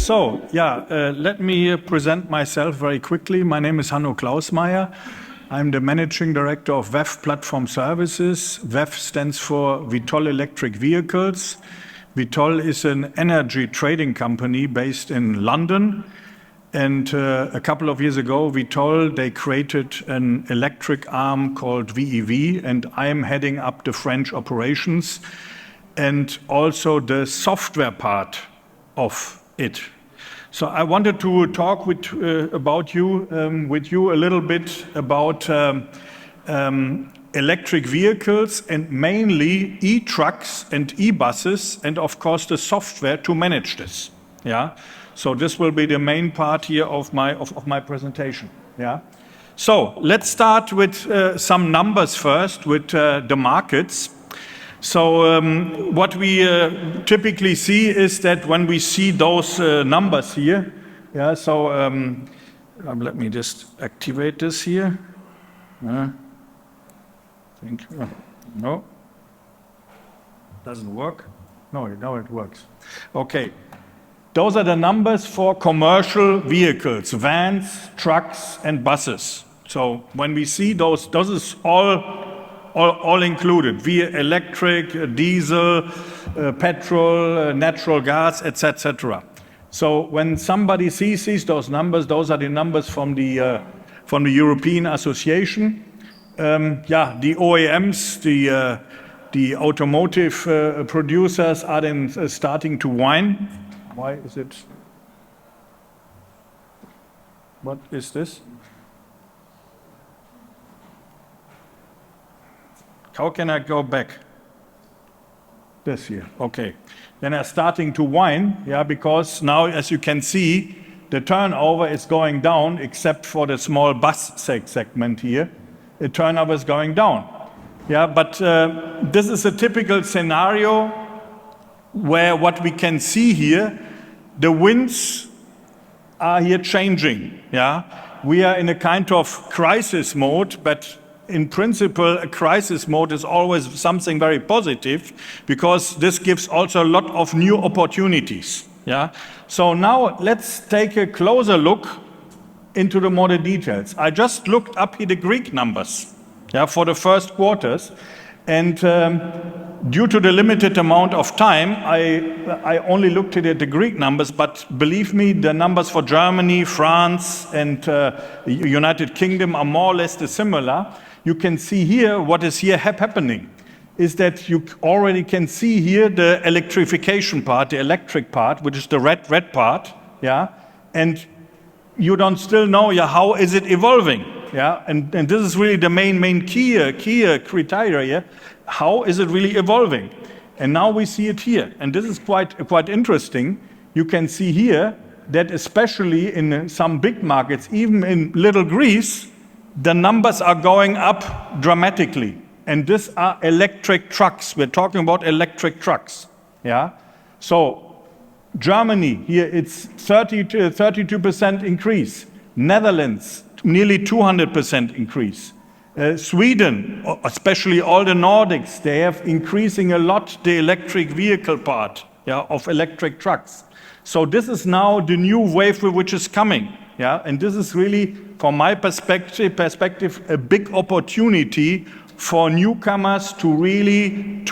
Let me present myself very quickly. My name is Hanno Klausmeier. I'm the Managing Director of VEV Platform Services. VEV stands for Vitol Electric Vehicles. Vitol is an energy trading company based in London. And a couple of years ago, Vitol, they created an electric arm called VEV, and I am heading up the French operations and also the software part of it. So I wanted to talk with you a little bit about electric vehicles and mainly e-trucks and e-buses, and of course the software to manage this. Yeah. So this will be the main part here of my presentation. Yeah. So let's start with some numbers first, with the markets. So what we typically see is that when we see those numbers here, yeah. So let me just activate this here. Thank you. No, doesn't work. No, now it works. Okay. Those are the numbers for commercial vehicles, vans, trucks, and buses. So when we see those is all included, via electric, diesel, petrol, natural gas, etc. So when somebody sees those numbers, those are the numbers from the European Association. The OEMs, the automotive producers are then starting to whine. Why is it? What is this? How can I go back? This here, okay. Then I'm starting to whine, yeah, because now, as you can see, the turnover is going down, except for the small bus segment here. The turnover is going down. Yeah, but this is a typical scenario where what we can see here, the winds are here changing. Yeah, we are in a kind of crisis mode, but in principle, a crisis mode is always something very positive because this gives also a lot of new opportunities. Yeah. So now let's take a closer look into the more details. I just looked up here the Greek numbers, yeah, for the first quarters, and due to the limited amount of time, I only looked at the Greek numbers, but believe me, the numbers for Germany, France, and United Kingdom are more or less similar. You can see here what is here happening is that you already can see here the electrification part, the electric part, which is the red part, yeah, and you don't still know, yeah, how is it evolving, yeah, and this is really the main key criteria. How is it really evolving? And now we see it here, and this is quite interesting. You can see here that especially in some big markets, even in little Greece, the numbers are going up dramatically. And these are electric trucks. We're talking about electric trucks. Yeah. So Germany here, it's 32% increase. Netherlands, nearly 200% increase. Sweden, especially all the Nordics, they have increasing a lot the electric vehicle part, yeah, of electric trucks. So this is now the new wave which is coming. Yeah, and this is really, from my perspective, a big opportunity for newcomers to really,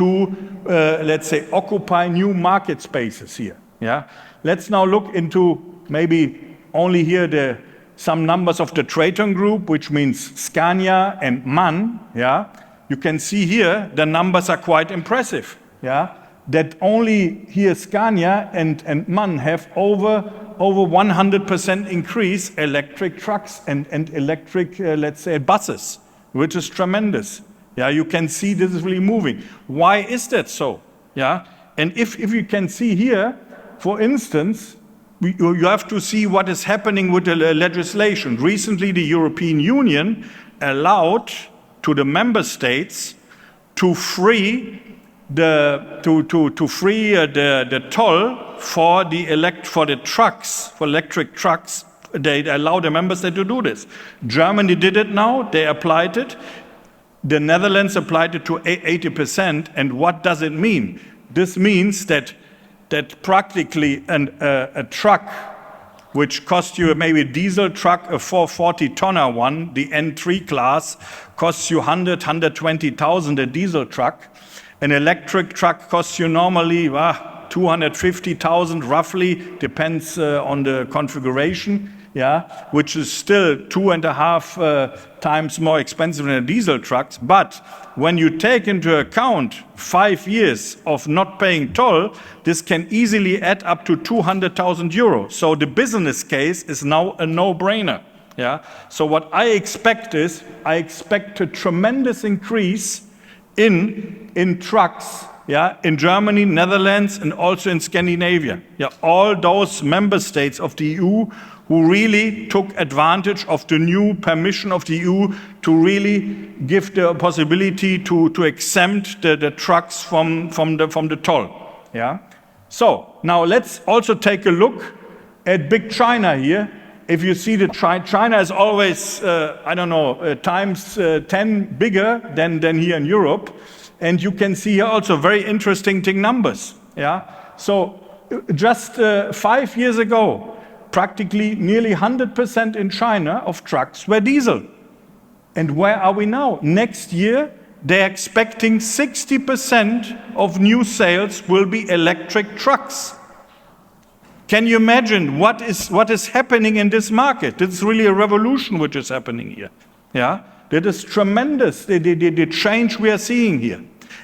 let's say, occupy new market spaces here. Yeah, let's now look into maybe only here some numbers of the Traton Group, which means Scania and MAN. Yeah, you can see here the numbers are quite impressive. Yeah, that only here Scania and MAN have over 100% increase electric trucks and electric, let's say, buses, which is tremendous. Yeah, you can see this is really moving. Why is that so? Yeah, and if you can see here, for instance, you have to see what is happening with the legislation. Recently, the European Union allowed to the member states to free the toll for the trucks, for electric trucks. They allow the member state to do this. Germany did it now. They applied it. The Netherlands applied it to 80%. And what does it mean? This means that that practically a truck which costs you, maybe a diesel truck, a 440-tonner one, the N3 class, costs you 120,000, a diesel truck. An electric truck costs you normally 250,000 roughly, depends on the configuration, yeah, which is still 2.5 times more expensive than a diesel truck. But when you take into account 5 years of not paying toll, this can easily add up to 200,000 euros. So the business case is now a no-brainer. Yeah. So what I expect is, I expect a tremendous increase in trucks, yeah, in Germany, Netherlands, and also in Scandinavia. Yeah, all those member states of the EU who really took advantage of the new permission of the EU to really give the possibility to exempt the trucks from the toll. Yeah. So now let's also take a look at big China here. If you see that China is always, times 10 bigger than here in Europe. And you can see here also very interesting numbers. Yeah. So just 5 years ago, practically nearly 100% in China of trucks were diesel. And where are we now? Next year, they're expecting 60% of new sales will be electric trucks. Can you imagine what is happening in this market? This is really a revolution which is happening here. Yeah, that is tremendous, the change we are seeing here.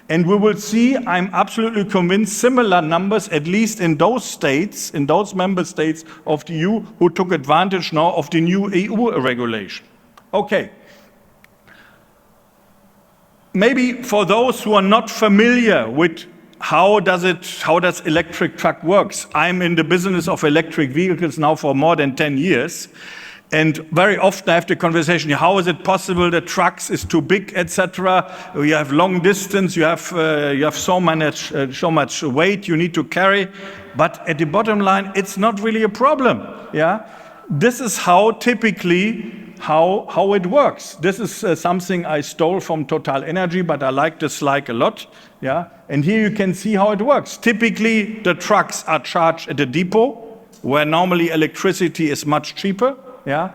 And we will see, I'm absolutely convinced, similar numbers, at least in those states, in those member states of the EU who took advantage now of the new EU regulation. Okay. Maybe for those who are not familiar with how does electric truck works? I'm in the business of electric vehicles now for more than 10 years. And very often I have the conversation, how is it possible that trucks is too big, etc. You have long distance, you have so much weight you need to carry. But at the bottom line, it's not really a problem. Yeah, this is how typically how it works. This is something I stole from Total Energy, but I like this slide a lot. Yeah, and here you can see how it works. Typically, the trucks are charged at a depot, where normally electricity is much cheaper. Yeah,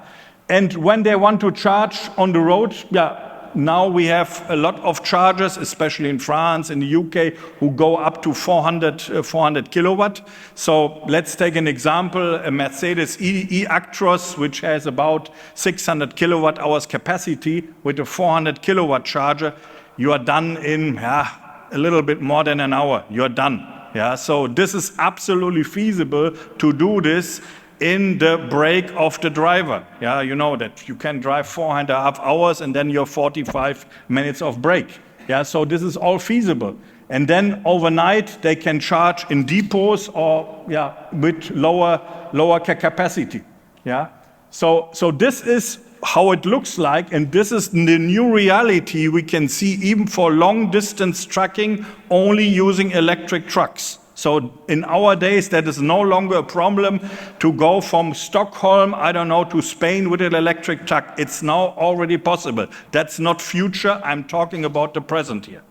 and when they want to charge on the road, yeah, now we have a lot of chargers, especially in France, in the UK, who go up to 400 kilowatt. So let's take an example, a Mercedes e-Actros, which has about 600 kilowatt hours capacity with a 400 kilowatt charger. You are done in a little bit more than an hour. You're done. Yeah, so this is absolutely feasible to do this in the break of the driver. Yeah, you know that you can drive 4.5 hours and then you're 45 minutes of break. Yeah, so this is all feasible. And then overnight they can charge in depots or with lower capacity. Yeah, so this is how it looks like, and this is the new reality we can see even for long distance trucking only using electric trucks. So in our days, that is no longer a problem to go from Stockholm, to Spain with an electric truck. It's now already possible. That's not future. I'm talking about the present here.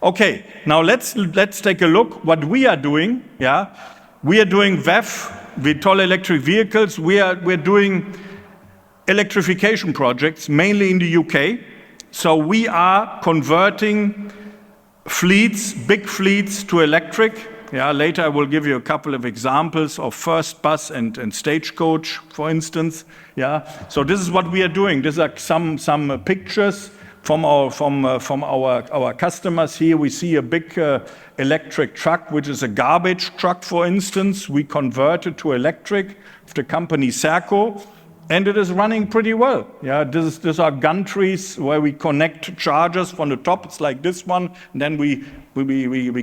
Okay, now let's take a look what we are doing. Yeah, we are doing VEV, VTOL electric vehicles. We're doing electrification projects, mainly in the UK. So we are converting fleets, big fleets, to electric. Yeah, later I will give you a couple of examples of First Bus and Stagecoach, for instance. Yeah, so this is what we are doing. These are some pictures from our customers. Here we see a big electric truck, which is a garbage truck, for instance. We converted to electric of the company Serco, and it is running pretty well. Yeah, these are gantries where we connect chargers from the top. It's like this one, and then we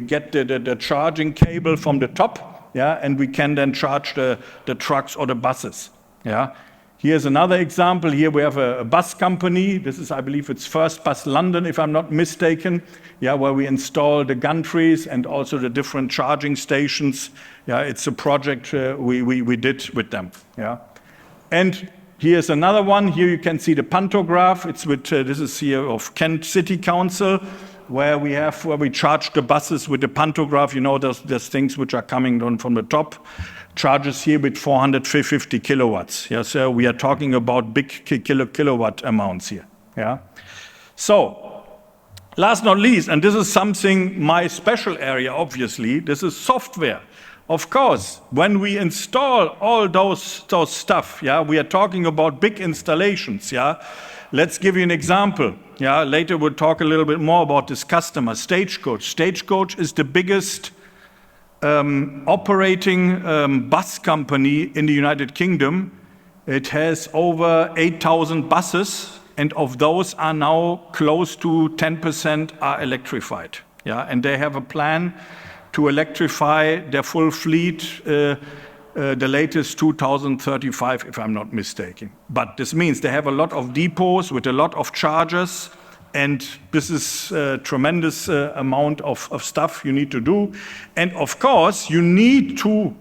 get the charging cable from the top. Yeah, and we can then charge the trucks or the buses. Yeah. Here's another example. Here we have a bus company. This is, I believe, it's First Bus London, if I'm not mistaken. Yeah, where we install the gantries and also the different charging stations. Yeah, it's a project we did with them. Yeah. And here's another one. Here you can see the pantograph. It's with this is here of Kent City Council. where we charge the buses with the pantograph, you know, there's things which are coming down from the top, charges here with 450 kilowatts. Yeah, so we are talking about big kilowatt amounts here. Yeah. So, last not least, and this is something my special area, obviously, this is software. Of course, when we install all those stuff, yeah, we are talking about big installations, yeah. Let's give you an example. Yeah, later we'll talk a little bit more about this customer, Stagecoach. Stagecoach is the biggest operating bus company in the United Kingdom. It has over 8,000 buses, and of those are now close to 10% are electrified. Yeah, and they have a plan to electrify their full fleet the latest 2035, if I'm not mistaken. But this means they have a lot of depots with a lot of chargers, and this is a tremendous amount of stuff you need to do. And of course, you need to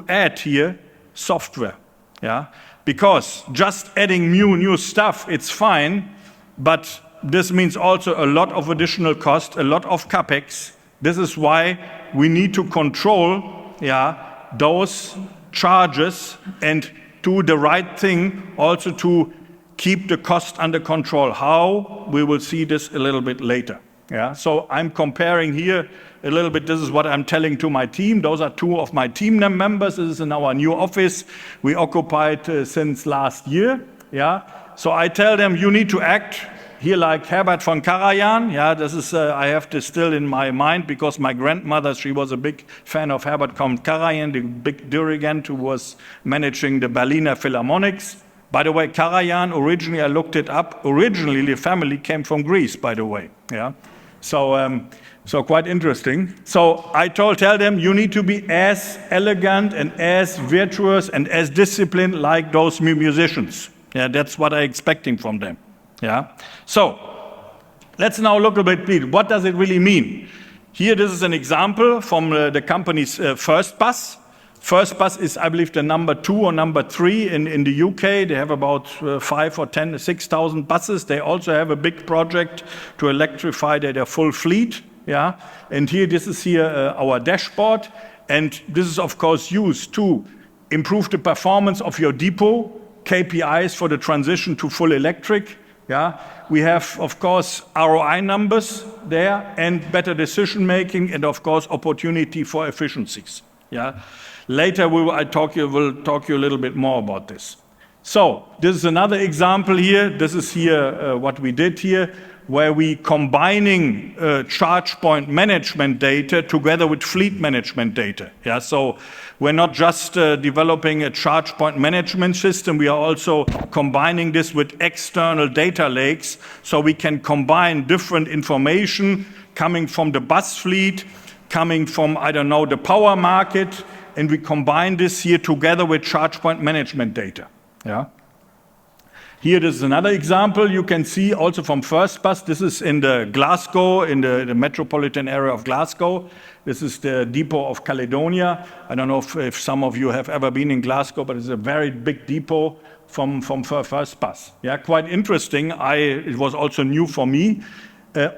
add here software, yeah? Because just adding new stuff, it's fine, but this means also a lot of additional cost, a lot of capex. This is why we need to control, yeah, those charges and do the right thing also to keep the cost under control. How? We will see this a little bit later. Yeah, so I'm comparing here a little bit. This is what I'm telling to my team. Those are two of my team members. This is in our new office we occupied since last year. Yeah, so I tell them you need to act here like Herbert von Karajan. Yeah, this is I have this still in my mind because my grandmother, she was a big fan of Herbert von Karajan, the big dirigent who was managing the Berliner Philharmonics. By the way, Karajan, originally I looked it up, originally the family came from Greece, by the way. Yeah, so quite interesting. So I tell them you need to be as elegant and as virtuous and as disciplined like those musicians. Yeah, that's what I'm expecting from them. Yeah. So let's now look a bit. What does it really mean? Here, this is an example from the company's First Bus. First Bus is, I believe, the number 2 or number 3 in the UK. They have about 5 or 10, 6,000 buses. They also have a big project to electrify their full fleet. Yeah. And here, this is here our dashboard. And this is, of course, used to improve the performance of your depot, KPIs for the transition to full electric. Yeah, we have, of course, ROI numbers there and better decision making and, of course, opportunity for efficiencies. Yeah, later will talk you a little bit more about this. So this is another example here. This is here what we did here, where we combining charge point management data together with fleet management data. Yeah, so we're not just developing a charge point management system, we are also combining this with external data lakes, so we can combine different information coming from the bus fleet, coming from, I don't know, the power market, and we combine this here together with charge point management data. Yeah. Here, this is another example you can see also from First Bus. This is in the Glasgow, in the metropolitan area of Glasgow. This is the depot of Caledonia. I don't know if some of you have ever been in Glasgow, but it's a very big depot from First Bus. Yeah, quite interesting. It was also new for me.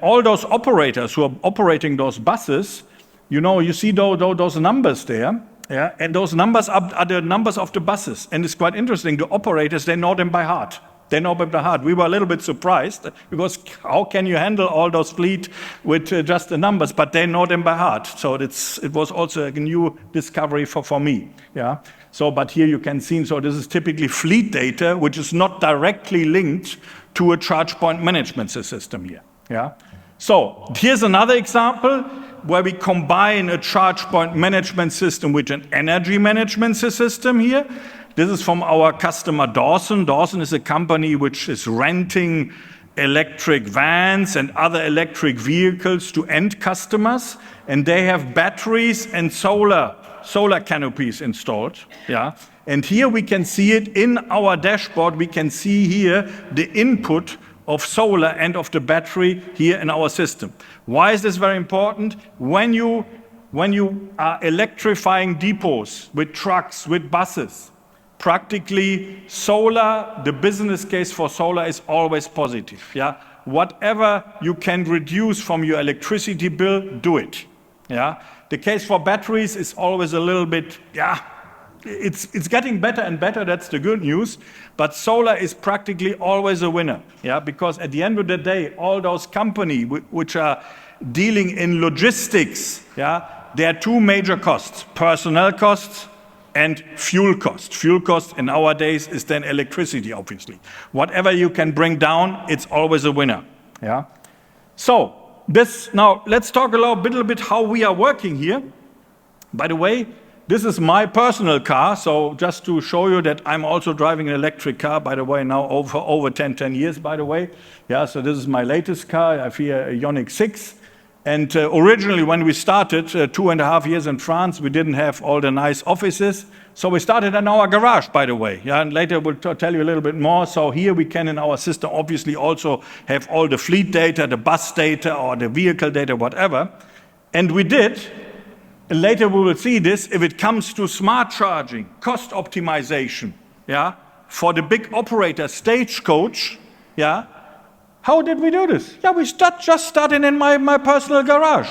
All those operators who are operating those buses, you know, you see those numbers there. Yeah, and those numbers are the numbers of the buses. And it's quite interesting. The operators, they know them by heart. They know them by heart. We were a little bit surprised because how can you handle all those fleet with just the numbers? But they know them by heart. So it was also a new discovery for me. Yeah. So, but here you can see, so this is typically fleet data, which is not directly linked to a charge point management system here. Yeah. So here's another example where we combine a charge point management system with an energy management system here. This is from our customer Dawson. Dawson is a company which is renting electric vans and other electric vehicles to end customers, and they have batteries and solar canopies installed. Yeah. And here we can see it in our dashboard. We can see here the input of solar and of the battery here in our system. Why is this very important? When you are electrifying depots with trucks, with buses, practically solar, the business case for solar is always positive. Yeah? whatever you can reduce from your electricity bill, do it. Yeah, the case for batteries is always a little bit, it's getting better and better, that's the good news, but solar is practically always a winner, because at the end of the day, all those companies which are dealing in logistics, there are two major costs, personnel costs and fuel cost. Fuel cost in our days is then electricity, obviously. Whatever you can bring down, it's always a winner. So, now let's talk a little bit how we are working here. By the way, this is my personal car, so just to show you that I'm also driving an electric car, by the way, now over 10 years, by the way. So this is my latest car. I have here a Ioniq 6. And originally, when we started 2.5 years in France, we didn't have all the nice offices. So we started in our garage, by the way. And later we'll tell you a little bit more. So here we can, in our system, obviously also have all the fleet data, the bus data, or the vehicle data, whatever. And we did. And later we will see this, if it comes to smart charging, cost optimization, for the big operator, Stagecoach, how did we do this? We just started in my personal garage.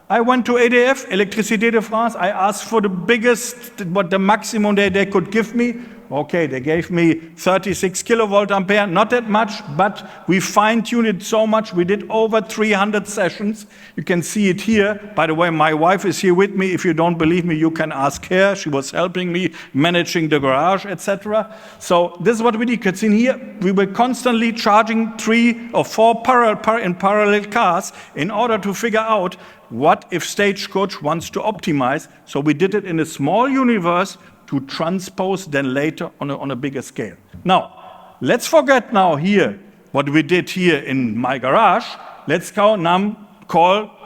I went to EDF, Électricité de France. I asked for the biggest, what the maximum they could give me. Okay, they gave me 36 kilovolt ampere, not that much, but we fine-tuned it so much. We did over 300 sessions. You can see it here. By the way, my wife is here with me. If you don't believe me, you can ask her. She was helping me managing the garage, etc. So this is what we did. You can see here, we were constantly charging 3 or 4 parallel cars in order to figure out what if Stagecoach wants to optimize. So we did it in a small universe to transpose then later on a bigger scale. Now, let's forget now here what we did here in my garage. Let's call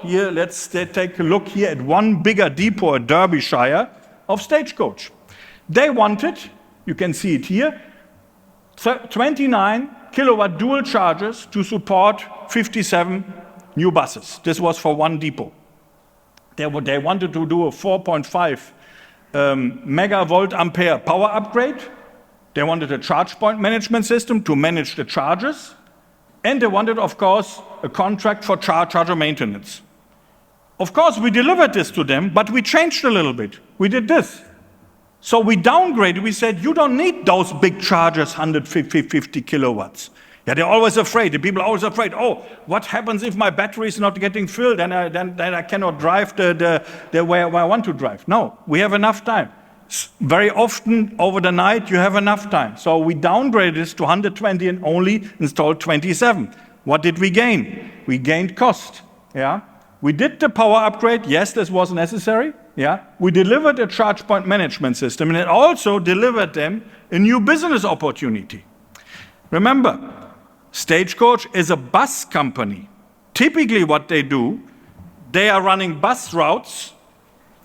here, let's take a look here at one bigger depot at Derbyshire of Stagecoach. They wanted, you can see it here, 29 kilowatt dual chargers to support 57 new buses. This was for one depot. They wanted to do a 4.5 megavolt ampere power upgrade. They wanted a charge point management system to manage the charges. And they wanted, of course, a contract for charger maintenance. Of course, we delivered this to them, but we changed a little bit. We did this. So we downgraded. We said, you don't need those big chargers, 150 kilowatts. They're always afraid. The people are always afraid. Oh, what happens if my battery is not getting filled? Then I cannot drive the way I want to drive. No, we have enough time. Very often over the night you have enough time. So we downgraded this to 120 and only installed 27. What did we gain? We gained cost. We did the power upgrade. Yes, this was necessary. We delivered a charge point management system, and it also delivered them a new business opportunity. Remember, Stagecoach is a bus company. Typically what they do, they are running bus routes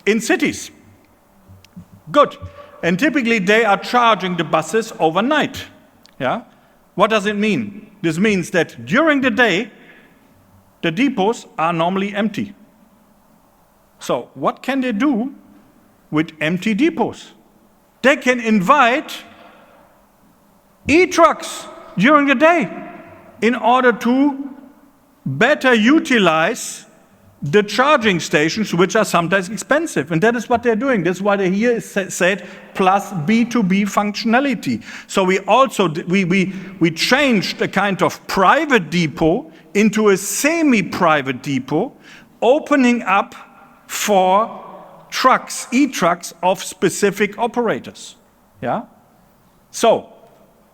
in cities. Good. And typically they are charging the buses overnight. What does it mean? This means that during the day, the depots are normally empty. So what can they do with empty depots? They can invite e-trucks during the day in order to better utilize the charging stations, which are sometimes expensive. And that is what they're doing. That's why they here said plus B2B functionality. So we also, we changed a kind of private depot into a semi-private depot, opening up for trucks, e-trucks of specific operators. So,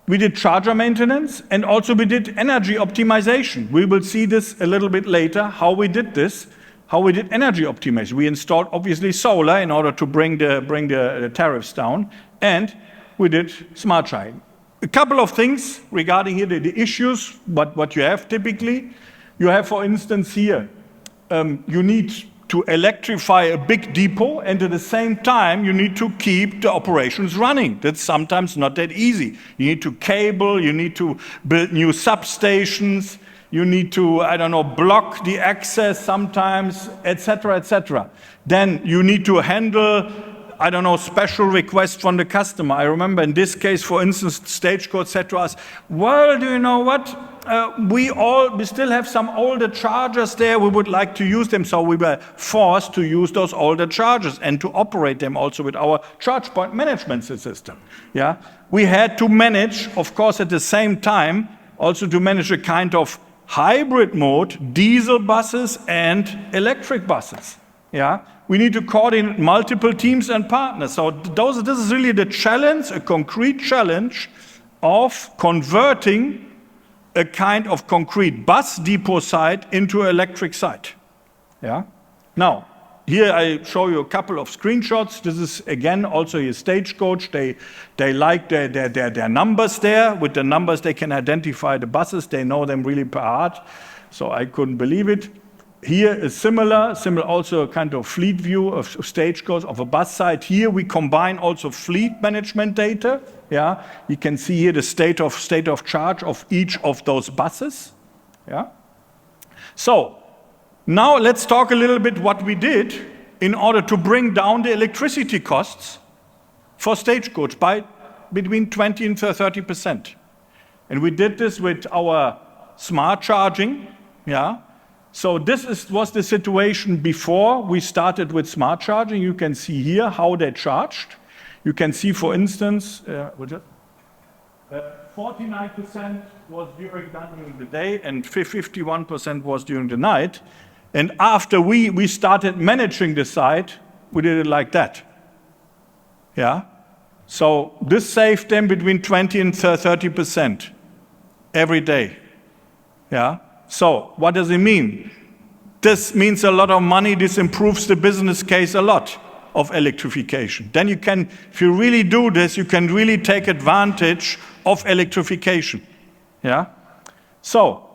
we did charger maintenance, and also we did energy optimization. We will see this a little bit later, how we did this, how we did energy optimization. We installed, obviously, solar in order to bring the tariffs down, and we did smart charging. A couple of things regarding here, the issues, what you have typically. You have, for instance, here, you need to electrify a big depot, and at the same time you need to keep the operations running. That's sometimes not that easy. You need to cable, you need to build new substations, you need to, block the access sometimes, etc., etc. Then you need to handle, special requests from the customer. I remember in this case, for instance, Stagecoach said to us, well, do you know what? we still have some older chargers there. We would like to use them, so we were forced to use those older chargers and to operate them also with our charge point management system. Yeah, we had to manage, of course, at the same time, also to manage a kind of hybrid mode, diesel buses and electric buses. Yeah, we need to coordinate multiple teams and partners. So this is really the challenge, a concrete challenge of converting a kind of concrete bus depot site into an electric site. Yeah. Now, here I show you a couple of screenshots. This is again also a Stagecoach. They like their numbers there. With the numbers, they can identify the buses. They know them really by heart. So I couldn't believe it. Here is similar also a kind of fleet view of Stagecoach of a bus site. Here we combine also fleet management data. Yeah, you can see here the state of charge of each of those buses. Yeah. So now let's talk a little bit what we did in order to bring down the electricity costs for Stagecoach by between 20 and 30%. And we did this with our smart charging. Yeah. So this was the situation before we started with smart charging. You can see here how they charged. You can see, for instance, 49% was during the day and 51% was during the night. And after we started managing the site, we did it like that. Yeah. So this saved them between 20 and 30% every day. Yeah. So what does it mean? This means a lot of money. This improves the business case a lot of electrification. Then you can, if you really do this, you can really take advantage of electrification. Yeah. So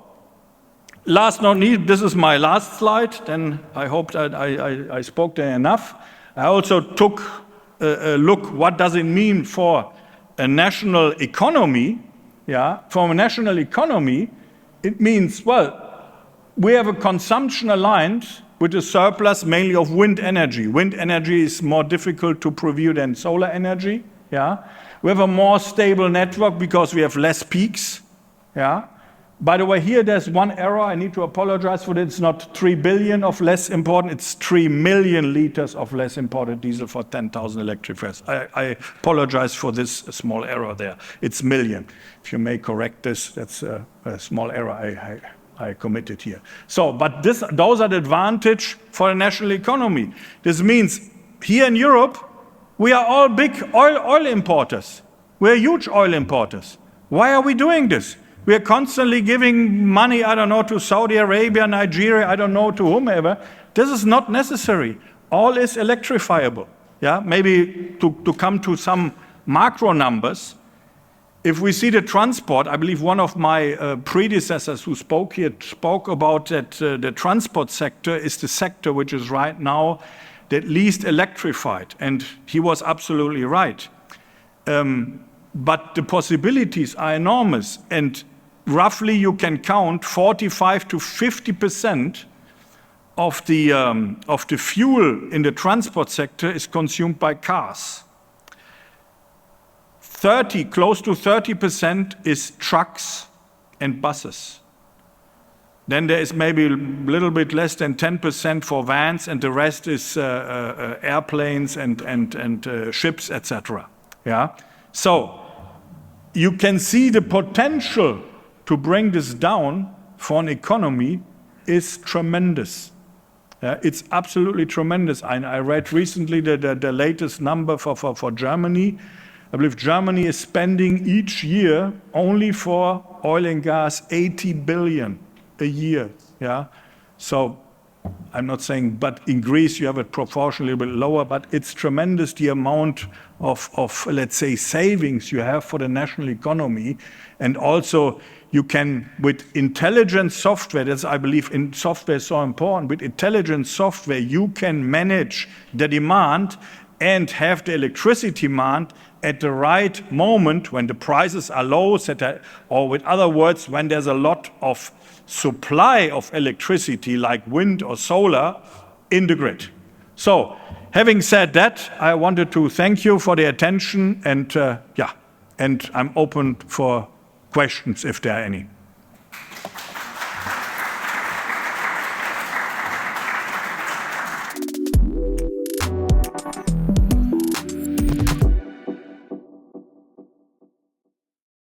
last not least, this is my last slide. Then I hope that I spoke there enough. I also took a look. What does it mean for a national economy? Yeah. For a national economy, it means, well, we have a consumption aligned with a surplus mainly of wind energy. Wind energy is more difficult to produce than solar energy. Yeah. We have a more stable network because we have less peaks. Yeah. By the way, here there's one error. I need to apologize for that. It's not 3 billion of less important. It's 3 million liters of less imported diesel for 10,000 electric cars. I apologize for this small error there. It's million. If you may correct this, that's a small error I committed here. So, but those are the advantage for the national economy. This means here in Europe, we are all big oil importers. We're huge oil importers. Why are we doing this? We are constantly giving money, I don't know, to Saudi Arabia, Nigeria, I don't know, to whomever. This is not necessary. All is electrifiable. Yeah, maybe to come to some macro numbers. If we see the transport, I believe one of my predecessors who spoke here spoke about that the transport sector is the sector which is right now the least electrified. And he was absolutely right. But the possibilities are enormous. And roughly you can count 45 to 50% of the fuel in the transport sector is consumed by cars. Close to 30% is trucks and buses. Then there is maybe a little bit less than 10% for vans, and the rest is airplanes and ships, etc. Yeah. So you can see the potential to bring this down for an economy is tremendous. It's absolutely tremendous. I read recently the latest number for Germany. I believe Germany is spending each year only for oil and gas 80 billion a year. Yeah. So I'm not saying, but in Greece you have it proportionally a bit lower, but it's tremendous the amount of let's say savings you have for the national economy. And also you can, with intelligent software, that's I believe in software is so important, with intelligent software you can manage the demand and have the electricity demand at the right moment when the prices are low, or with other words, when there's a lot of supply of electricity like wind or solar in the grid. So, having said that, I wanted to thank you for the attention and and I'm open for questions if there are any.